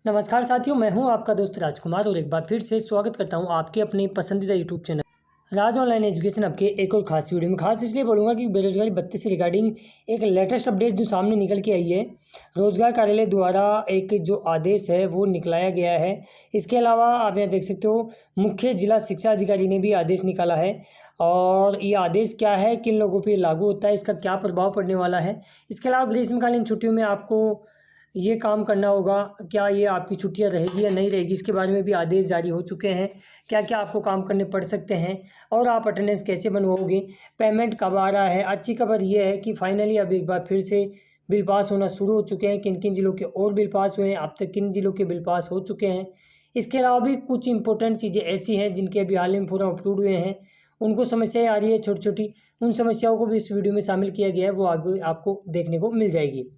नमस्कार साथियों, मैं हूं आपका दोस्त राजकुमार और एक बार फिर से स्वागत करता हूं आपके अपने पसंदीदा यूट्यूब चैनल राज ऑनलाइन एजुकेशन अब के एक और खास वीडियो में। खास इसलिए बोलूँगा कि बेरोजगारी भत्ते से रिगार्डिंग एक लेटेस्ट अपडेट जो सामने निकल के आई है। रोजगार कार्यालय द्वारा एक जो आदेश है वो निकलाया गया है। इसके अलावा आप यहाँ देख सकते हो, मुख्य जिला शिक्षा अधिकारी ने भी आदेश निकाला है। और ये आदेश क्या है, किन लोगों पर लागू होता है, इसका क्या प्रभाव पड़ने वाला है। इसके अलावा ग्रीष्मकालीन छुट्टियों में आपको ये काम करना होगा, क्या ये आपकी छुट्टियां रहेगी या नहीं रहेगी, इसके बारे में भी आदेश जारी हो चुके हैं। क्या क्या आपको काम करने पड़ सकते हैं और आप अटेंडेंस कैसे बनवाओगे, पेमेंट कब आ रहा है। अच्छी खबर ये है कि फाइनली अब एक बार फिर से बिल पास होना शुरू हो चुके हैं। किन किन जिलों के और बिल पास हुए हैं, अब तक किन जिलों के बिल पास हो चुके हैं। इसके अलावा भी कुछ इंपॉर्टेंट चीज़ें ऐसी हैं जिनके अभी हाल में फॉर्म अपलोड हुए हैं, उनको समस्याएं आ रही है छोटी छोटी, उन समस्याओं को भी इस वीडियो में शामिल किया गया है, वो आगे आपको देखने को मिल जाएगी।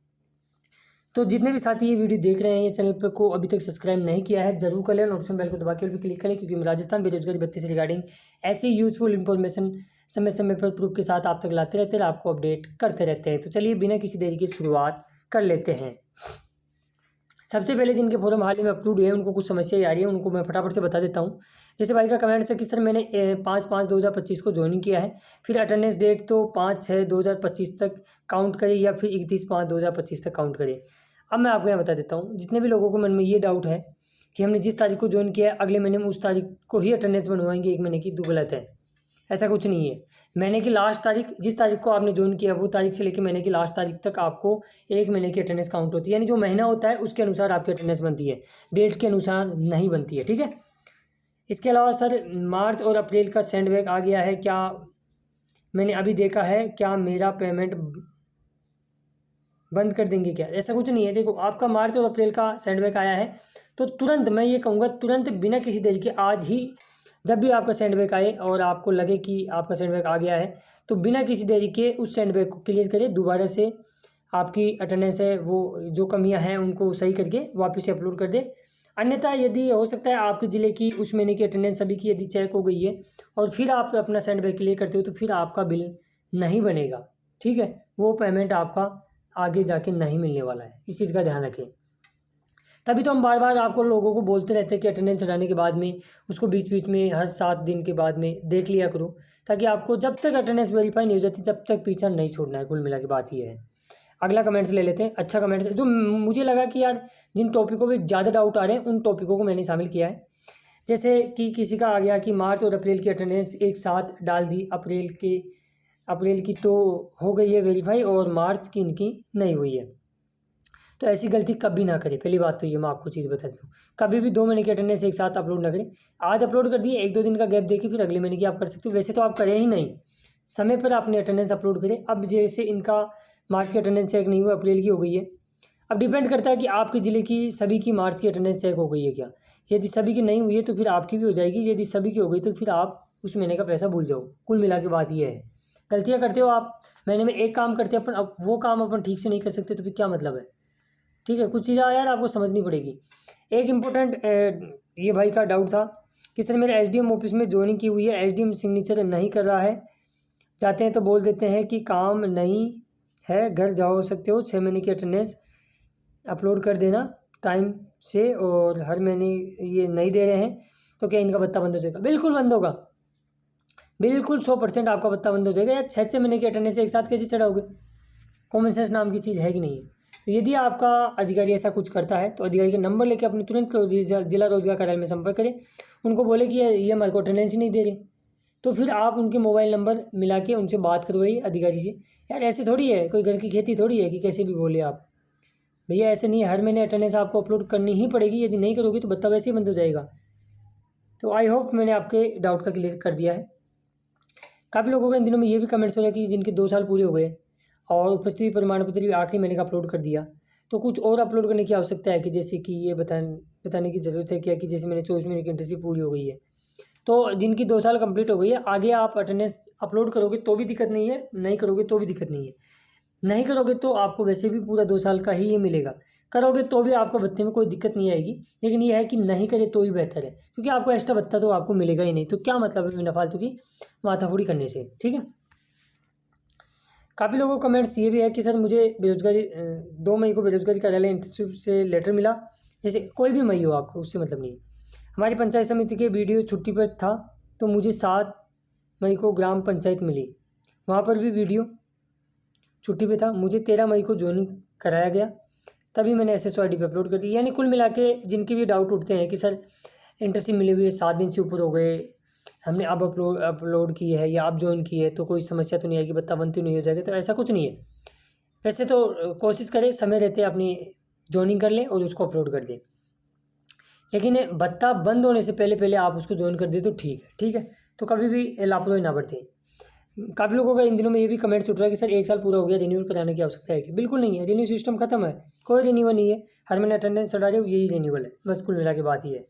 तो जितने भी साथी ये वीडियो देख रहे हैं, ये चैनल पर को अभी तक सब्सक्राइब नहीं किया है, जरूर कर लें। नोटिफिकेशन बेल को दबा के भी क्लिक करें, क्योंकि राजस्थान बेरोजगारी भत्ते से रिगार्डिंग ऐसी यूजफुल इंफॉर्मेशन समय समय पर प्रूफ के साथ आप तक लाते रहते हैं, आपको अपडेट करते रहते हैं। तो चलिए बिना किसी देरी की शुरुआत कर लेते हैं। सबसे पहले जिनके फॉर्म हाल ही में अपलोड हुए हैं, उनको कुछ समस्या आ रही है, उनको मैं फटाफट से बता देता हूँ। जैसे भाई का कमेंट है कि सर मैंने 5/5/2025 को ज्वाइनिंग किया है, फिर अटेंडेंस डेट तो 5/6/2025 तक काउंट करे या फिर 31/5/2025 तक काउंट करे। अब मैं आपको यहाँ बता देता हूँ, जितने भी लोगों को मन में ये डाउट है कि हमने जिस तारीख को ज्वाइन किया है अगले महीने में उस तारीख को ही अटेंडेंस बनवाएंगे 1 महीने की, तो गलत है। ऐसा कुछ नहीं है। महीने की लास्ट तारीख, जिस तारीख को आपने ज्वाइन किया वो तारीख से लेकर महीने की लास्ट तारीख तक आपको 1 महीने की अटेंडेंस काउंट होती है। यानी जो महीना होता है उसके अनुसार आपकी अटेंडेंस बनती है, डेट के अनुसार नहीं बनती है, ठीक है। इसके अलावा सर मार्च और अप्रैल का सेंडबैक आ गया है, क्या मैंने अभी देखा है, क्या मेरा पेमेंट बंद कर देंगे क्या? ऐसा कुछ नहीं है। देखो, आपका मार्च और अप्रैल का सेंडबैक आया है तो तुरंत, मैं ये कहूँगा तुरंत बिना किसी देरी के, आज ही जब भी आपका सेंडबैक आए और आपको लगे कि आपका सेंडबैक आ गया है, तो बिना किसी देरी के उस सेंडबैक को क्लियर करें। दोबारा से आपकी अटेंडेंस है वो जो कमियां हैं उनको सही करके वापस से अपलोड कर दे। अन्यथा यदि हो सकता है आपके ज़िले की उस महीने की अटेंडेंस सभी की यदि चेक हो गई है और फिर आप अपना सेंडबैक क्लियर करते हो, तो फिर आपका बिल नहीं बनेगा, ठीक है। वो पेमेंट आपका आगे जाके नहीं मिलने वाला है, इस चीज़ का ध्यान रखें। तभी तो हम बार बार आपको लोगों को बोलते रहते हैं कि अटेंडेंस हटाने के बाद में उसको बीच बीच में हर 7 दिन के बाद में देख लिया करो, ताकि आपको जब तक अटेंडेंस वेरीफाई नहीं हो जाती तब तक पीछा नहीं छोड़ना है। कुल मिला के बात ये है। अगला कमेंट्स ले लेते हैं। अच्छा कमेंट्स जो मुझे लगा कि यार जिन टॉपिकों पर ज़्यादा डाउट आ रहे हैं उन टॉपिकों को मैंने शामिल किया है। जैसे कि किसी का आ गया कि मार्च और अप्रैल की अटेंडेंस एक साथ डाल दी, अप्रैल की तो हो गई है वेरीफाई और मार्च की इनकी नहीं हुई है। तो ऐसी गलती कभी ना करें। पहली बात तो ये मैं आपको चीज़ बता देता हूँ, कभी भी 2 महीने की अटेंडेंस एक साथ अपलोड ना करें। आज अपलोड कर दिए, 1-2 दिन का गैप देके फिर अगले महीने की आप कर सकते हो। वैसे तो आप करें ही नहीं, समय पर अपनी अटेंडेंस अपलोड करें। अब जैसे इनका मार्च की अटेंडेंस चेक नहीं हुआ, अप्रैल की हो गई है। अब डिपेंड करता है कि आपके ज़िले की सभी की मार्च की अटेंडेंस चेक हो गई है क्या। यदि सभी की नहीं हुई है तो फिर आपकी भी हो जाएगी, यदि सभी की हो गई तो फिर आप उस महीने का पैसा भूल जाओ। कुल मिला के बात ये है। गलतियाँ करते हो आप, महीने में एक काम करते हैं अपन, अब वो काम अपन ठीक से नहीं कर सकते तो फिर क्या मतलब है, ठीक है। कुछ चीज़ें यार आपको समझनी पड़ेगी। एक इम्पोर्टेंट ये भाई का डाउट था कि सर मेरे एसडीएम ऑफिस में ज्वाइनिंग की हुई है, एसडीएम सिग्नेचर नहीं कर रहा है, जाते हैं तो बोल देते हैं कि काम नहीं है, घर जाओ सकते हो, 6 महीने की अटेंडेंस अपलोड कर देना टाइम से, और हर महीने ये नहीं दे रहे हैं तो क्या इनका भत्ता बंद हो जाएगा? बिल्कुल बंद होगा, बिल्कुल 100% आपका भत्ता बंद हो जाएगा। यार 6-6 महीने की अटेंडेंस एक साथ कैसे चढ़ाओगे? कॉमन सेंस नाम की चीज़ है कि नहीं है? तो यदि आपका अधिकारी ऐसा कुछ करता है तो अधिकारी का नंबर लेकर अपने तुरंत जिला रोजगार कार्यालय में संपर्क करें। उनको बोले कि ये हमारे को अटेंडेंस ही नहीं दे रहे, तो फिर आप उनके मोबाइल नंबर मिला के उनसे बात करवाइए अधिकारी से। यार ऐसे थोड़ी है, कोई घर की खेती थोड़ी है कि कैसे भी बोले आप। भैया ऐसे नहीं है, हर महीने अटेंडेंस आपको अपलोड करनी ही पड़ेगी, यदि नहीं करोगे तो भत्ता वैसे ही बंद हो जाएगा। तो आई होप मैंने आपके डाउट का क्लियर कर दिया है। काफ़ी लोगों के इन दिनों में ये भी कमेंट्स हो रहे हैं कि जिनके 2 साल पूरे हो गए और उपस्थिति प्रमाण पत्र भी आखिरी महीने का अपलोड कर दिया, तो कुछ और अपलोड करने की आवश्यकता है कि जैसे कि ये बताने की ज़रूरत है क्या कि जैसे मैंने 24 महीने की इंटर्नशिप पूरी हो गई है, तो जिनकी 2 साल कंप्लीट हो गई है, आगे आप अटेंडेंस अपलोड करोगे तो भी दिक्कत नहीं है, नहीं करोगे तो भी दिक्कत नहीं है। नहीं करोगे तो आपको वैसे भी पूरा 2 साल का ही ये मिलेगा, करोगे तो भी आपको भत्ते में कोई दिक्कत नहीं आएगी। लेकिन ये है कि नहीं करे तो ही बेहतर है, क्योंकि आपको एक्स्ट्रा भत्ता तो आपको मिलेगा ही नहीं, तो क्या मतलब है बिना फालतू की माथाफोड़ी करने से, ठीक है। काफ़ी लोगों को कमेंट्स ये भी है कि सर मुझे बेरोजगारी 2 मई को बेरोजगारी कार्यालय इंटर्नशिप से लेटर मिला, जैसे कोई भी मई हो आपको उससे मतलब नहीं है। हमारी पंचायत समिति के वीडियो छुट्टी पर था तो मुझे 7 मई को ग्राम पंचायत मिली, वहाँ पर भी वीडियो छुट्टी पे था, मुझे 13 मई को ज्वाइनिंग कराया गया, तभी मैंने SSOID पे अपलोड कर दी। यानी कुल मिला के जिनके भी डाउट उठते हैं कि सर इंटर्नशिप मिली हुई है 7 दिन से ऊपर हो गए, हमने अब अपलोड की है या अब ज्वाइन की है तो कोई समस्या तो नहीं आएगी, बत्ता बंद तो नहीं हो जाएगा, तो ऐसा कुछ नहीं है। वैसे तो कोशिश करें समय रहते अपनी ज्वाइनिंग कर लें और उसको अपलोड कर दें, लेकिन बत्ता बंद होने से पहले पहले आप उसको ज्वाइन कर दें तो ठीक है। तो कभी भी लापरवाही ना बरतें। काफ़ी लोगों का इन दिनों में ये भी कमेंट्स उठ रहा है कि सर 1 साल पूरा हो गया, रिन्यूअल कराने की आवश्यकता है कि? बिल्कुल नहीं है, रिन्यू सिस्टम खत्म है, कोई रिन्यूअल नहीं है। हर महीने अटेंडेंस चढ़ा रहे हो, यही रिन्यूअल है, बस कुल मिला के बात ही है।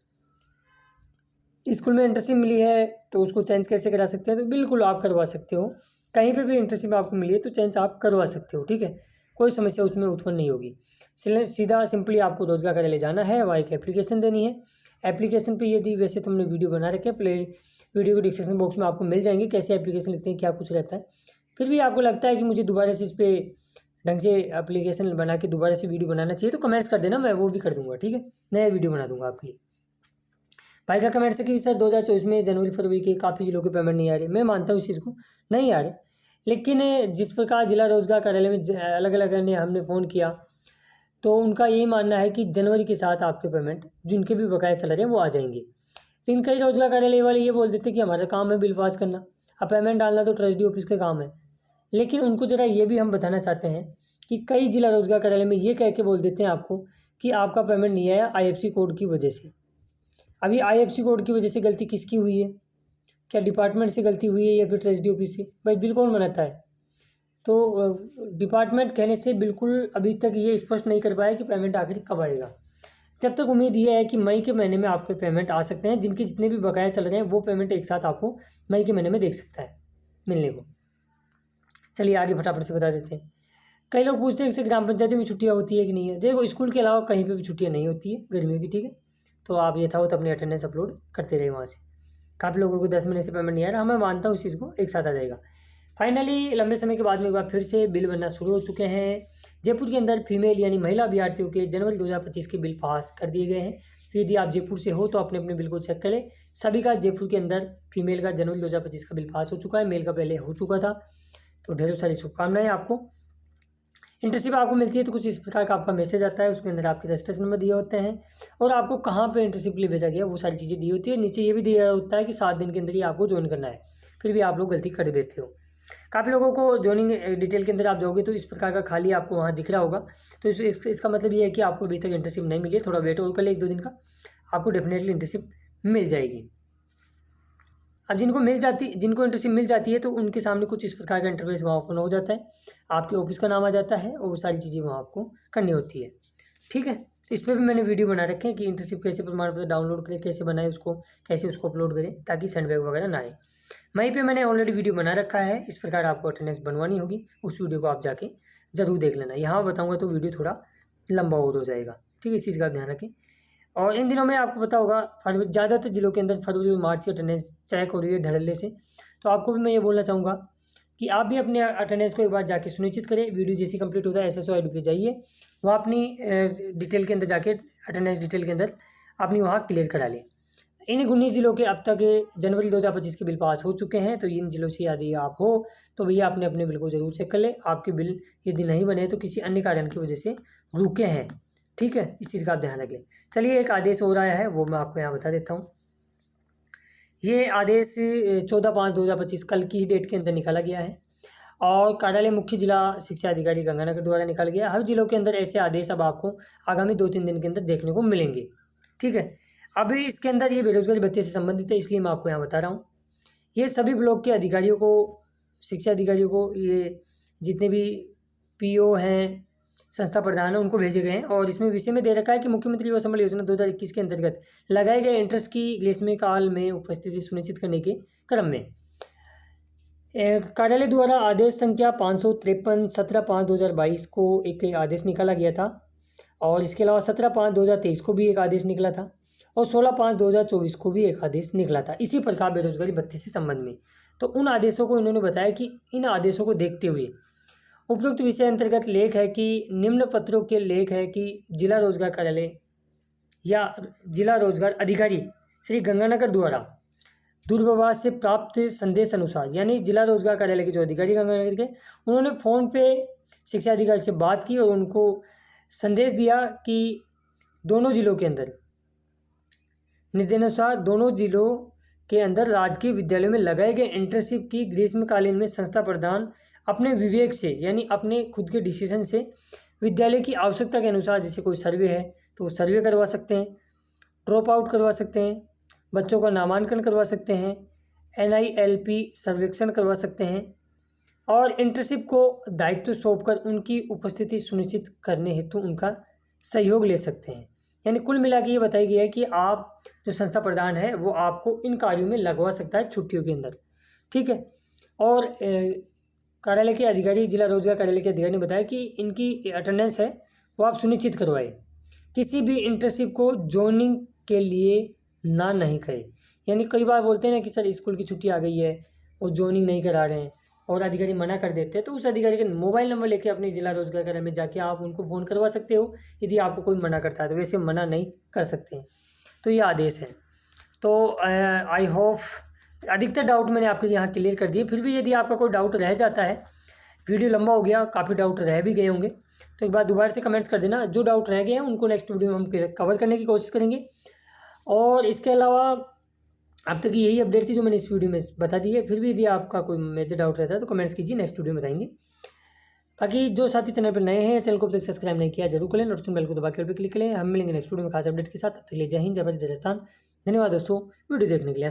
स्कूल में इंटर्नशिप मिली है तो उसको चेंज कैसे करा सकते हैं? तो बिल्कुल आप करवा सकते हो, कहीं पे भी इंटर्नशिप आपको मिली है तो चेंज आप करवा सकते हो, ठीक है, कोई समस्या उसमें उत्पन्न नहीं होगी। सीधा सिंपली आपको रोजगार कार्यालय जाना है, वहाँ एक एप्लीकेशन देनी है। एप्लीकेशन पे यदि वैसे तुमने वीडियो बना रखे वीडियो के डिस्क्रिप्शन बॉक्स में आपको मिल जाएंगे कैसे एप्लीकेशन लिखते हैं, क्या कुछ रहता है। फिर भी आपको लगता है कि मुझे दोबारा से इस पर ढंग से एप्लीकेशन बना के दोबारा से वीडियो बनाना चाहिए तो कमेंट्स कर देना, मैं वो भी कर दूंगा, ठीक है, नया वीडियो बना दूंगा आपके लिए। भाई का कमेंट है कि सर 2024 में जनवरी फरवरी के काफ़ी जिलों के पेमेंट नहीं आ रहे। मैं मानता हूँ इस चीज़ को, नहीं आ रहे, लेकिन जिस प्रकार जिला रोजगार कार्यालय में अलग अलग ने हमने फ़ोन किया तो उनका यही मानना है कि जनवरी के साथ आपके पेमेंट जिनके भी बकाया चल रहे हैं वो आ जाएंगे। लेकिन कई रोजगार कार्यालय वाले ये बोल देते कि हमारा काम है बिल पास करना, अब पेमेंट डालना तो ट्रेजरी ऑफिस का काम है। लेकिन उनको ज़रा ये भी हम बताना चाहते हैं कि कई जिला रोजगार कार्यालय में ये कह के बोल देते हैं आपको कि आपका पेमेंट नहीं आया IFC कोड की वजह से। अभी IFC कोड की वजह से गलती किसकी हुई है? क्या डिपार्टमेंट से गलती हुई है या फिर ट्रेजरी ऑफिस से? भाई बिल कौन बनाता है? तो डिपार्टमेंट कहने से बिल्कुल अभी तक ये स्पष्ट नहीं कर पाया कि पेमेंट आखिर कब आएगा। जब तक उम्मीद ये है कि मई के महीने में आपके पेमेंट आ सकते हैं, जिनके जितने भी बकाया चल रहे हैं वो पेमेंट एक साथ आपको मई के महीने में देख सकता है मिलने को। चलिए आगे फटाफट से बता देते हैं। कई लोग पूछते हैं कि ग्राम पंचायतों में छुट्टियाँ होती है कि नहीं है। देखो स्कूल के अलावा कहीं पर भी छुट्टियाँ नहीं होती है गर्मियों की, ठीक है, तो आप यथावत अपनी अटेंडेंस अपलोड करते रहे वहाँ से। काफ़ी लोगों को 10 महीने से पेमेंट नहीं आ रहा, मैं मानता हूँ इस चीज़ को, एक साथ आ जाएगा। फाइनली लंबे समय के बाद में एक बार फिर से बिल बनना शुरू हो चुके हैं। जयपुर के अंदर फीमेल यानी महिला अभ्यर्थियों के जनवरी 2025 के बिल पास कर दिए गए हैं। तो यदि आप जयपुर से हो तो अपने अपने बिल को चेक करें। सभी का जयपुर के अंदर फीमेल का जनवरी 2025 का बिल पास हो चुका है, मेल का पहले हो चुका था। तो ढेरों सारी शुभकामनाएं आपको। इंटर्नशिप आपको मिलती है तो कुछ इस प्रकार का आपका मैसेज आता है, उसके अंदर आपके रजिस्ट्रेशन नंबर दिए होते हैं और आपको कहाँ पे इंटर्नशिप के लिए भेजा गया वो सारी चीज़ें दी होती है। नीचे ये भी दिया होता है कि 7 दिन के अंदर ही आपको ज्वाइन करना है, फिर भी आप लोग गलती कर देते हो। काफ़ी लोगों को ज्वाइनिंग डिटेल के अंदर आप जाओगे तो इस प्रकार का खाली आपको वहाँ दिख रहा होगा। तो इसका मतलब ये है कि आपको अभी तक इंटर्नशिप नहीं मिली है, थोड़ा वेट और कर ले 1-2 दिन का, आपको डेफिनेटली इंटर्नशिप मिल जाएगी। अब जिनको इंटर्नशिप मिल जाती है तो उनके सामने कुछ इस प्रकार का इंटरफेस वहाँ ओपन हो जाता है, आपके ऑफिस का नाम आ जाता है और वो सारी चीज़ें वहाँ आपको करनी होती है, ठीक है। तो इस पर भी मैंने वीडियो बना रखे हैं कि इंटर्नशिप कैसे प्रमाण पत्र डाउनलोड करें, कैसे बनाए उसको, कैसे उसको अपलोड करें ताकि सेंडबैग वगैरह ना आए। वहीं पे मैंने ऑलरेडी वीडियो बना रखा है, इस प्रकार आपको अटेंडेंस बनवानी होगी, उस वीडियो को आप जाके ज़रूर देख लेना। यहाँ बताऊँगा तो वीडियो थोड़ा लंबा और हो जाएगा, ठीक है, इस चीज़ का ध्यान रखें। और इन दिनों में आपको पता होगा ज़्यादातर जिलों के अंदर फरवरी और मार्च की अटेंडेंस चेक हो रही है धड़ल्ले से। तो आपको भी मैं ये बोलना चाहूँगा कि आप भी अपने अटेंडेंस को एक बार जाके सुनिश्चित करें। वीडियो जैसे कंप्लीट होता है SSOID पे जाइए, वहाँ अपनी डिटेल के अंदर जाके अटेंडेंस डिटेल के अंदर अपनी वहाँ क्लियर करा लें। इन 19 जिलों के अब तक जनवरी 2025 के बिल पास हो चुके हैं। तो इन जिलों से यदि आप हो तो भैया अपने अपने बिल को ज़रूर चेक कर लें। आपके बिल यदि नहीं बने तो किसी अन्य कारण की वजह से रुके हैं, ठीक है, इस चीज़ का आप ध्यान रखें। चलिए एक आदेश और आया है वो मैं आपको यहाँ बता देता हूँ। ये आदेश 14/5/2025 कल की डेट के अंदर निकाला गया है और कार्यालय मुख्य जिला शिक्षा अधिकारी गंगानगर द्वारा निकाला गया। हर जिलों के अंदर ऐसे आदेश अब आपको आगामी 2-3 दिन के अंदर देखने को मिलेंगे, ठीक है। अभी इसके अंदर ये बेरोजगारी भत्ते से संबंधित है, इसलिए मैं आपको यहाँ बता रहा हूँ। ये सभी ब्लॉक के अधिकारियों को, शिक्षा अधिकारियों को, ये जितने भी PO हैं, संस्था प्रधान है, उनको भेजे गए हैं। और इसमें विषय में दे रखा है कि मुख्यमंत्री युवा संबल योजना 2021 के अंतर्गत लगाए गए इंटरेस्ट की ग्रीष्मकाल में उपस्थिति सुनिश्चित करने के क्रम में कार्यालय द्वारा आदेश संख्या 553 17/5/2022 को एक आदेश निकाला गया था और इसके अलावा 17/5/2023 को भी एक आदेश निकला था और 16/5/2024 को भी एक आदेश निकला था इसी प्रकार बेरोजगारी भत्ते से संबंध में। तो उन आदेशों को इन्होंने बताया कि इन आदेशों को देखते हुए उपयुक्त विषय अंतर्गत लेख है कि निम्न पत्रों के लेख है कि जिला रोजगार कार्यालय या जिला रोजगार अधिकारी श्री गंगानगर द्वारा दूरभाष से प्राप्त संदेश अनुसार, यानी जिला रोजगार कार्यालय के जो अधिकारी गंगानगर के, उन्होंने फ़ोन पे शिक्षा अधिकारी से बात की और उनको संदेश दिया कि दोनों जिलों के अंदर निर्देशानुसार दोनों जिलों के अंदर राजकीय विद्यालयों में लगाए गए इंटर्नशिप की ग्रीष्मकालीन में संस्था प्रधान अपने विवेक से, यानी अपने खुद के डिसीजन से विद्यालय की आवश्यकता के अनुसार, जैसे कोई सर्वे है तो वो सर्वे करवा सकते हैं, ड्रॉप आउट करवा सकते हैं, बच्चों का नामांकन करवा सकते हैं, NILP सर्वेक्षण करवा सकते हैं और इंटर्नशिप को दायित्व सौंपकर उनकी उपस्थिति सुनिश्चित करने हेतु उनका सहयोग ले सकते हैं। यानी कुल मिला के ये बताया गया है कि आप जो संस्था प्रधान है वो आपको इन कार्यों में लगवा सकता है छुट्टियों के अंदर, ठीक है। और कार्यालय के अधिकारी, जिला रोजगार कार्यालय के अधिकारी ने बताया कि इनकी अटेंडेंस है वो आप सुनिश्चित करवाए, किसी भी इंटर्नशिप को ज्वाइनिंग के लिए ना नहीं कहे। यानी कई बार बोलते हैं ना कि सर स्कूल की छुट्टी आ गई है और ज्वाइनिंग नहीं करा रहे हैं और अधिकारी मना कर देते हैं, तो उस अधिकारी का मोबाइल नंबर लेके अपने जिला रोजगार कार्यालय में जाके आप उनको फ़ोन करवा सकते हो यदि आपको कोई मना करता है, तो वैसे मना नहीं कर सकते हैं। तो ये आदेश है। तो आई होप अधिकतर डाउट मैंने आपके यहाँ क्लियर कर दिए। फिर भी यदि आपका कोई डाउट रह जाता है, वीडियो लंबा हो गया, काफ़ी डाउट रह भी गए होंगे, तो एक बार दोबारा से कमेंट्स कर देना। जो डाउट रह गए हैं उनको नेक्स्ट वीडियो में हम कवर करने की कोशिश करेंगे। और इसके अलावा अब तक यही अपडेट थी जो मैंने इस वीडियो में बता दी है। फिर भी यदि आपका कोई मेजर डाउट रहता है तो कमेंट्स कीजिए, नेक्स्ट वीडियो में बताएंगे। बाकी जो साथी चैनल पर नए हैं, चैनल को अब तक सब्सक्राइब नहीं किया जरूर करें, नोटिफिकेशन बेल को दबा के क्लिक करें। हम मिलेंगे नेक्स्ट वीडियो में खास अपडेट के साथ। तब तक के लिए जय हिंद, जय भारत, जय राजस्थान। धन्यवाद दोस्तों वीडियो देखने के लिए।